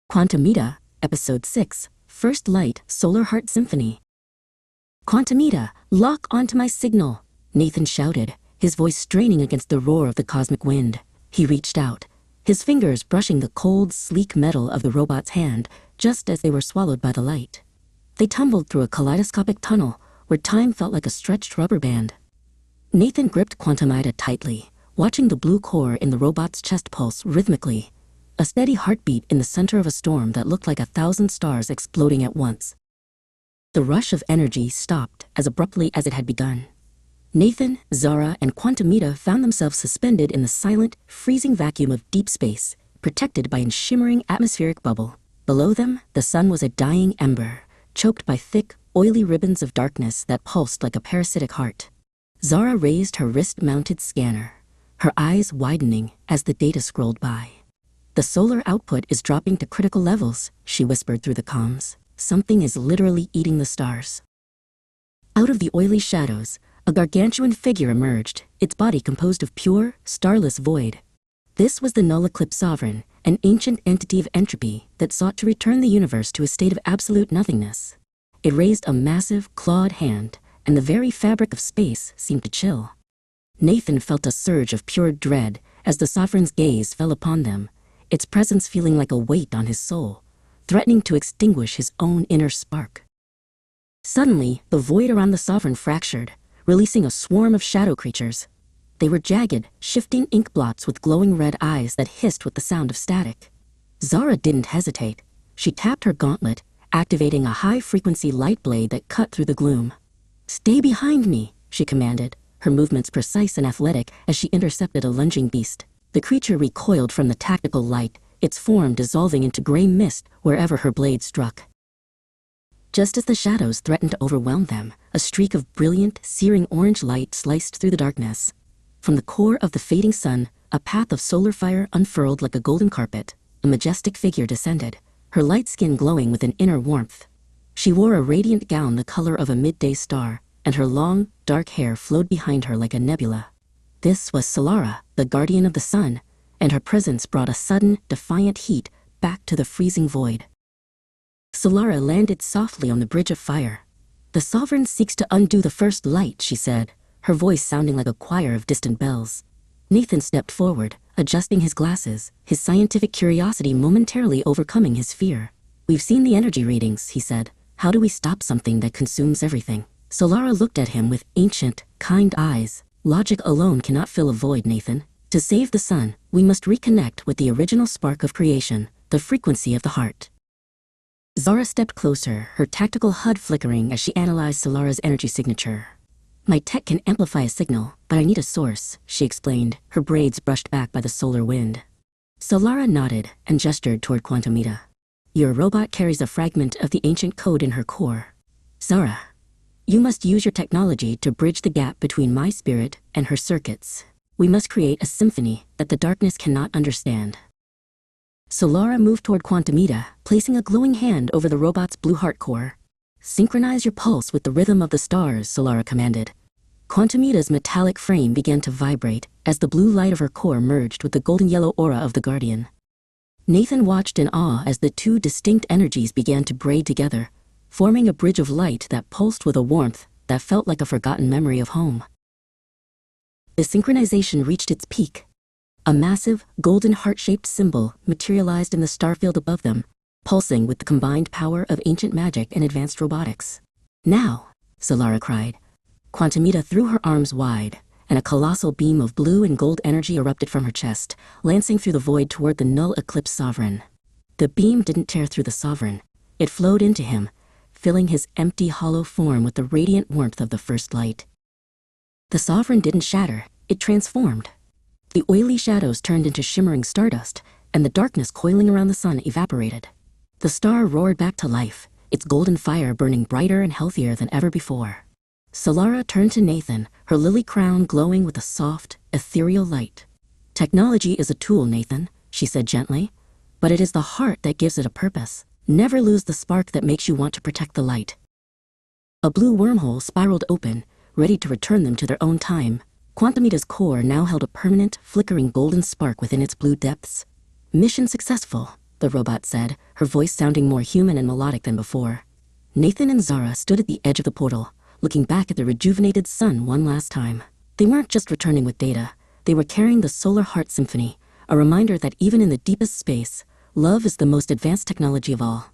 Quantumida, Episode 6, First Light, Solar Heart Symphony. Quantumida, lock onto my signal, Nathan shouted, his voice straining against the roar of the cosmic wind. He reached out, his fingers brushing the cold, sleek metal of the robot's hand just as they were swallowed by the light. They tumbled through a kaleidoscopic tunnel where time felt like a stretched rubber band. Nathan gripped Quantumida tightly, watching the blue core in the robot's chest pulse rhythmically, a steady heartbeat in the center of a storm that looked like 1,000 stars exploding at once. The rush of energy stopped as abruptly as it had begun. Nathan, Zara, and Quantumida found themselves suspended in the silent, freezing vacuum of deep space, protected by a shimmering atmospheric bubble. Below them, the sun was a dying ember, choked by thick, oily ribbons of darkness that pulsed like a parasitic heart. Zara raised her wrist-mounted scanner, her eyes widening as the data scrolled by. "The solar output is dropping to critical levels," she whispered through the comms. "Something is literally eating the stars." Out of the oily shadows, a gargantuan figure emerged, its body composed of pure, starless void. This was the Null Eclipse Sovereign, an ancient entity of entropy that sought to return the universe to a state of absolute nothingness. It raised a massive, clawed hand, and the very fabric of space seemed to chill. Nathan felt a surge of pure dread as the Sovereign's gaze fell upon them, its presence feeling like a weight on his soul, threatening to extinguish his own inner spark. Suddenly, the void around the Sovereign fractured, releasing a swarm of shadow creatures. They were jagged, shifting ink blots with glowing red eyes that hissed with the sound of static. Zara didn't hesitate. She tapped her gauntlet, activating a high-frequency light blade that cut through the gloom. "Stay behind me," she commanded, her movements precise and athletic as she intercepted a lunging beast. The creature recoiled from the tactical light, its form dissolving into gray mist wherever her blade struck. Just as the shadows threatened to overwhelm them, a streak of brilliant, searing orange light sliced through the darkness. From the core of the fading sun, a path of solar fire unfurled like a golden carpet. A majestic figure descended, her light skin glowing with an inner warmth. She wore a radiant gown the color of a midday star, and her long, dark hair flowed behind her like a nebula. This was Solara, the guardian of the sun, and her presence brought a sudden, defiant heat back to the freezing void. Solara landed softly on the bridge of fire. "The Sovereign seeks to undo the first light," she said, her voice sounding like a choir of distant bells. Nathan stepped forward, adjusting his glasses, his scientific curiosity momentarily overcoming his fear. "We've seen the energy readings," he said. "How do we stop something that consumes everything?" Solara looked at him with ancient, kind eyes. "Logic alone cannot fill a void, Nathan. To save the sun, we must reconnect with the original spark of creation, the frequency of the heart." Zara stepped closer, her tactical HUD flickering as she analyzed Solara's energy signature. "My tech can amplify a signal, but I need a source," she explained, her braids brushed back by the solar wind. Solara nodded and gestured toward Quantumida. "Your robot carries a fragment of the ancient code in her core. Zara, you must use your technology to bridge the gap between my spirit and her circuits. We must create a symphony that the darkness cannot understand." Solara moved toward Quantumida, placing a glowing hand over the robot's blue heart core. "Synchronize your pulse with the rhythm of the stars," Solara commanded. Quantumida's metallic frame began to vibrate as the blue light of her core merged with the golden-yellow aura of the Guardian. Nathan watched in awe as the two distinct energies began to braid together, forming a bridge of light that pulsed with a warmth that felt like a forgotten memory of home. The synchronization reached its peak. A massive, golden heart-shaped symbol materialized in the starfield above them, pulsing with the combined power of ancient magic and advanced robotics. "Now!" Solara cried. Quantumida threw her arms wide, and a colossal beam of blue and gold energy erupted from her chest, lancing through the void toward the Null Eclipse Sovereign. The beam didn't tear through the Sovereign. It flowed into him, filling his empty, hollow form with the radiant warmth of the first light. The Sovereign didn't shatter, it transformed. The oily shadows turned into shimmering stardust, and the darkness coiling around the sun evaporated. The star roared back to life, its golden fire burning brighter and healthier than ever before. Solara turned to Nathan, her lily crown glowing with a soft, ethereal light. "Technology is a tool, Nathan," she said gently, "but it is the heart that gives it a purpose. Never lose the spark that makes you want to protect the light." A blue wormhole spiraled open, ready to return them to their own time. Quantumida's core now held a permanent, flickering golden spark within its blue depths. "Mission successful," the robot said, her voice sounding more human and melodic than before. Nathan and Zara stood at the edge of the portal, looking back at the rejuvenated sun one last time. They weren't just returning with data. They were carrying the Solar Heart Symphony, a reminder that even in the deepest space, love is the most advanced technology of all.